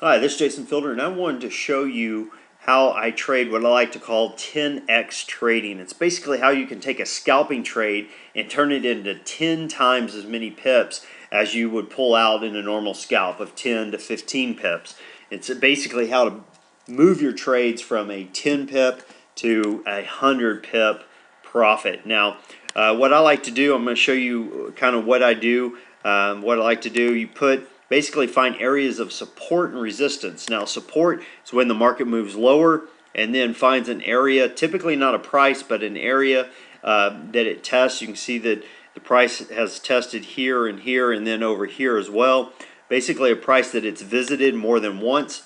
Hi, this is Jason Fielder, and I wanted to show you how I trade what I like to call 10x trading. It's basically how you can take a scalping trade and turn it into 10 times as many pips as you would pull out in a normal scalp of 10 to 15 pips. It's basically how to move your trades from a 10 pip to a 100 pip profit. Now, what I like to do, I'm going to show you kind of what I do. What I like to do, you basically find areas of support and resistance. Now, support is when the market moves lower and then finds an area, typically not a price, but an area that it tests. You can see that the price has tested here and then over here as well. Basically a price that it's visited more than once.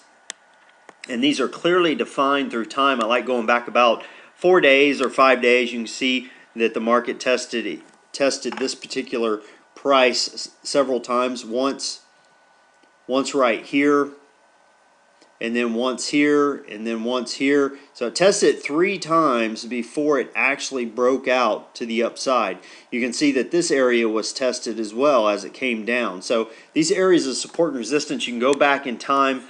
And these are clearly defined through time. I like going back about 4 days or 5 days. You can see that the market tested this particular price several times. Once right here, and then once here, and then once here. So it tested it 3 times before it actually broke out to the upside. You can see that this area was tested as well as it came down. So these areas of support and resistance, you can go back in time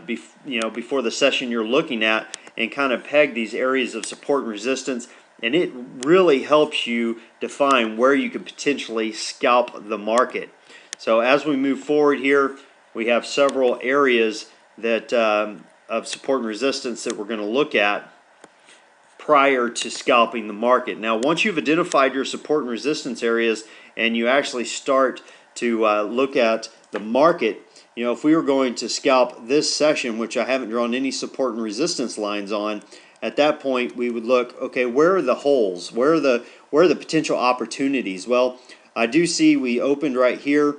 before the session you're looking at and kind of peg these areas of support and resistance, and it really helps you define where you could potentially scalp the market. So as we move forward here, we have several areas that of support and resistance that we're going to look at prior to scalping the market. Now, once you've identified your support and resistance areas and you actually start to look at the market, if we were going to scalp this session, which I haven't drawn any support and resistance lines on, at that point we would look, okay, where are the holes? Where are the potential opportunities? Well, I do see we opened right here,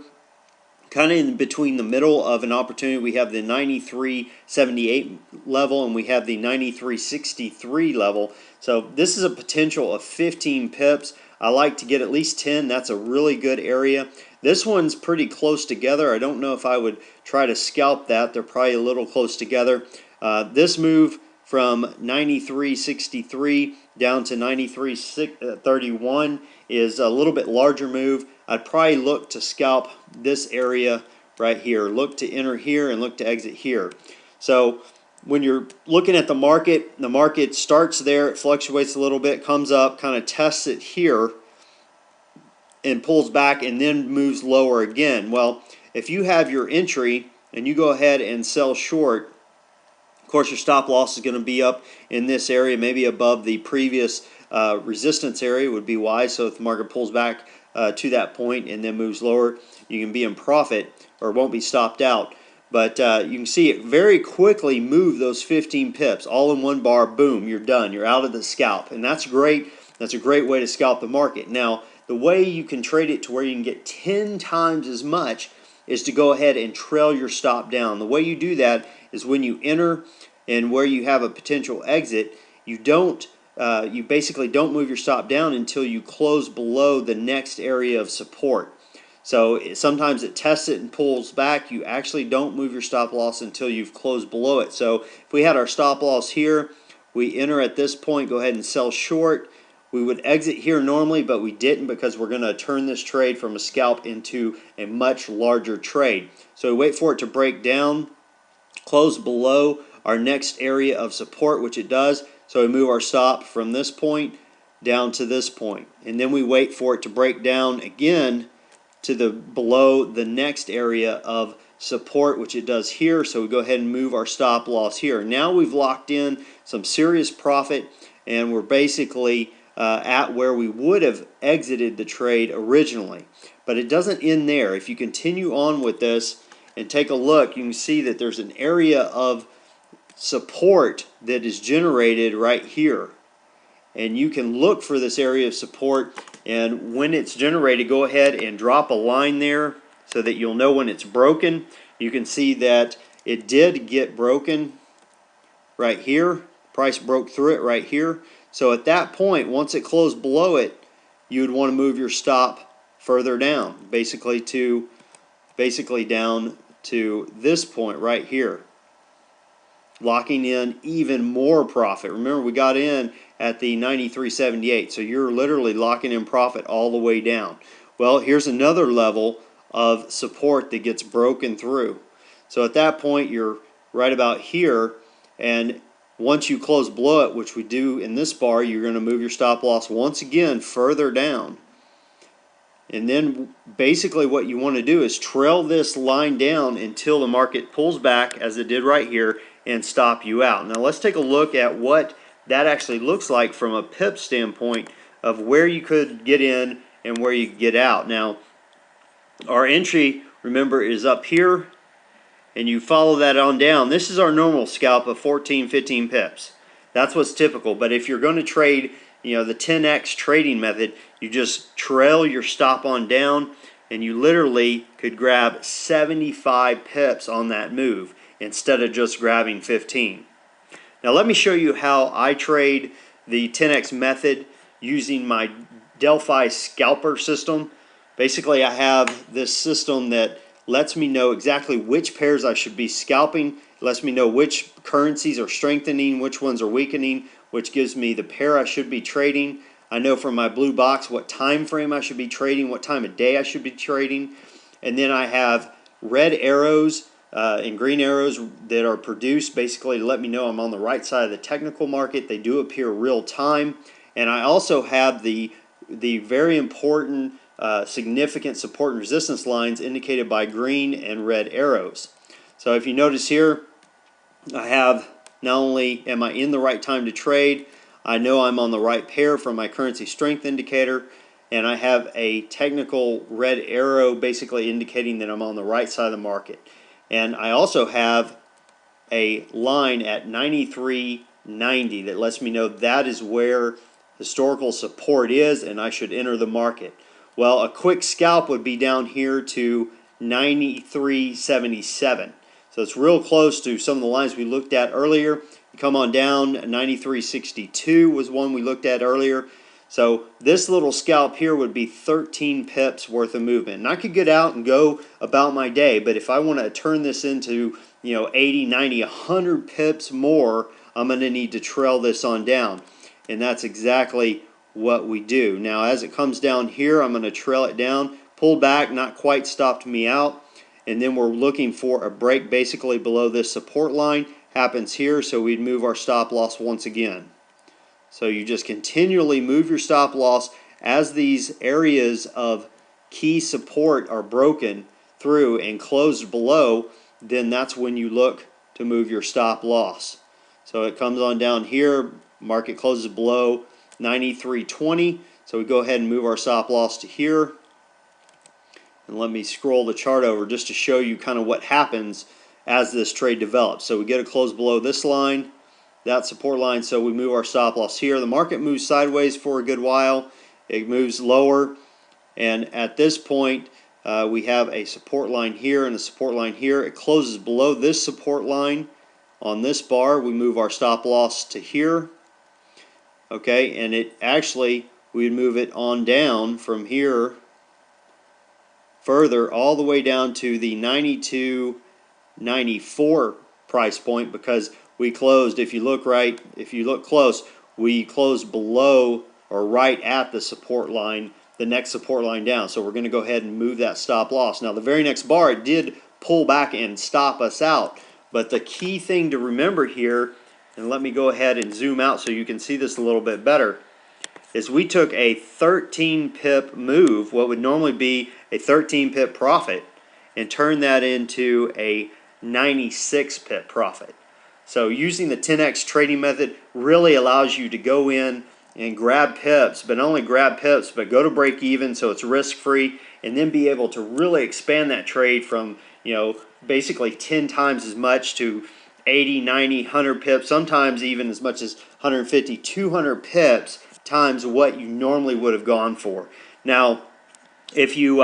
kind of in between the middle of an opportunity. We have the 93.78 level and we have the 93.63 level. So this is a potential of 15 pips. I like to get at least 10. That's a really good area. This one's pretty close together. I don't know if I would try to scalp that. They're probably a little close together. This move from 93.63 down to 93.31 is a little bit larger move. I'd probably look to scalp this area right here. Look to enter here and look to exit here. So when you're looking at the market starts there, it fluctuates a little bit, comes up, kind of tests it here, and pulls back and then moves lower again. Well, if you have your entry and you go ahead and sell short, of course your stop loss is going to be up in this area, maybe above the previous resistance area would be wise. So if the market pulls back to that point and then moves lower, you can be in profit or won't be stopped out. But you can see it very quickly move those 15 pips all in one bar. Boom, you're done. You're out of the scalp, and that's great. That's a great way to scalp the market. Now, the way you can trade it to where you can get 10 times as much is to go ahead and trail your stop down. The way you do that is when you enter and where you have a potential exit, you basically don't move your stop down until you close below the next area of support. So sometimes it tests it and pulls back. You actually don't move your stop loss until you've closed below it. So if we had our stop loss here, we enter at this point, go ahead and sell short. We would exit here normally, but we didn't because we're going to turn this trade from a scalp into a much larger trade. So we wait for it to break down, close below our next area of support, which it does. So we move our stop from this point down to this point. And then we wait for it to break down again to below the next area of support, which it does here. So we go ahead and move our stop loss here. Now we've locked in some serious profit, and we're basically at where we would have exited the trade originally. But it doesn't end there. If you continue on with this and take a look, you can see that there's an area of support that is generated right here. And you can look for this area of support, and when it's generated, go ahead and drop a line there so that you'll know when it's broken. You can see that it did get broken right here. Price broke through it right here. So at that point, once it closed below it, you would want to move your stop further down, basically down to this point right here, locking in even more profit. Remember, we got in at the 93.78, so you're literally locking in profit all the way down. Well, here's another level of support that gets broken through. So at that point, you're right about here, and once you close below it, which we do in this bar, you're going to move your stop loss once again further down. And then basically what you want to do is trail this line down until the market pulls back, as it did right here, and stop you out. Now let's take a look at what that actually looks like from a pip standpoint of where you could get in and where you get out. Now our entry, remember, is up here, and you follow that on down. This is our normal scalp of 14, 15 pips. That's what's typical. But if you're going to trade, the 10x trading method, you just trail your stop on down, and you literally could grab 75 pips on that move instead of just grabbing 15. Now let me show you how I trade the 10x method using my Delphi scalper system. Basically, I have this system that lets me know exactly which pairs I should be scalping. It lets me know which currencies are strengthening, which ones are weakening, which gives me the pair I should be trading. I know from my blue box what time frame I should be trading, what time of day I should be trading. And then I have red arrows and green arrows that are produced basically to let me know I'm on the right side of the technical market. They do appear real time. And I also have the very important significant support and resistance lines indicated by green and red arrows. So if you notice here, I have, not only am I in the right time to trade, I know I'm on the right pair from my currency strength indicator, and I have a technical red arrow basically indicating that I'm on the right side of the market. And I also have a line at 93.90 that lets me know that is where historical support is and I should enter the market. Well, a quick scalp would be down here to 93.77. So it's real close to some of the lines we looked at earlier. You come on down, 93.62 was one we looked at earlier. So this little scalp here would be 13 pips worth of movement. And I could get out and go about my day, but if I want to turn this into 80, 90, 100 pips more, I'm going to need to trail this on down. And that's exactly what we do. Now as it comes down here, I'm going to trail it down, pull back, not quite stopped me out, and then we're looking for a break basically below this support line. Happens here, so we'd move our stop loss once again. So you just continually move your stop loss as these areas of key support are broken through and closed below, then that's when you look to move your stop loss. So it comes on down here, market closes below 93.20, so we go ahead and move our stop loss to here. And let me scroll the chart over just to show you kind of what happens as this trade develops. So we get a close below this line, that support line, so we move our stop loss here. The market moves sideways for a good while. It moves lower, and at this point we have a support line here and a support line here. It closes below this support line on this bar. We move our stop loss to here. Okay, and it actually, we'd move it on down from here further all the way down to the 92.94 price point, because we closed, if you look close, we closed below or right at the support line, the next support line down. So we're going to go ahead and move that stop loss. Now the very next bar, it did pull back and stop us out, but the key thing to remember here, and let me go ahead and zoom out so you can see this a little bit better, is we took a 13 pip move, what would normally be a 13 pip profit, and turned that into a 96 pip profit. So using the 10x trading method really allows you to go in and grab pips, but not only grab pips, but go to break even so it's risk free, and then be able to really expand that trade from basically 10 times as much to 80, 90, 100 pips, sometimes even as much as 150, 200 pips times what you normally would have gone for. Now, if you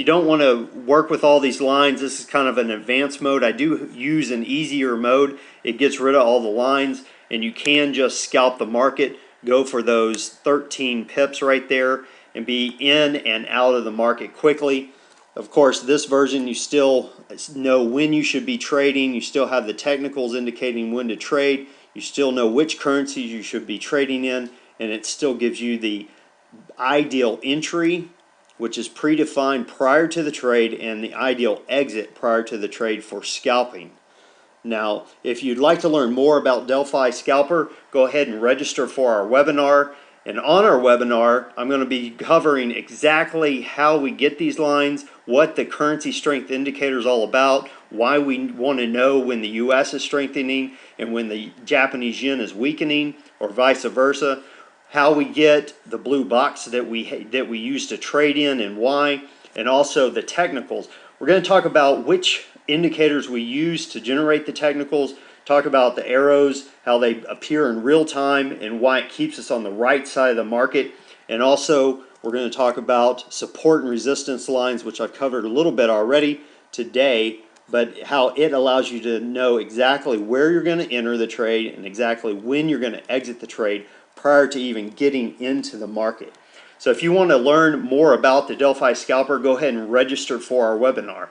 don't want to work with all these lines, this is kind of an advanced mode. I do use an easier mode. It gets rid of all the lines, and you can just scalp the market, go for those 13 pips right there, and be in and out of the market quickly. Of course, this version, you still know when you should be trading. You still have the technicals indicating when to trade. You still know which currencies you should be trading in, and it still gives you the ideal entry which is predefined prior to the trade, and the ideal exit prior to the trade for scalping. Now, if you'd like to learn more about Delphi Scalper, go ahead and register for our webinar. And on our webinar, I'm going to be covering exactly how we get these lines, what the currency strength indicator is all about, why we want to know when the US is strengthening and when the Japanese yen is weakening, or vice versa, how we get the blue box that we use to trade in and why, and also the technicals. We're going to talk about which indicators we use to generate the technicals, talk about the arrows, how they appear in real time, and why it keeps us on the right side of the market. And also, we're going to talk about support and resistance lines, which I've covered a little bit already today, but how it allows you to know exactly where you're going to enter the trade and exactly when you're going to exit the trade prior to even getting into the market. So if you want to learn more about the Delphi Scalper, go ahead and register for our webinar.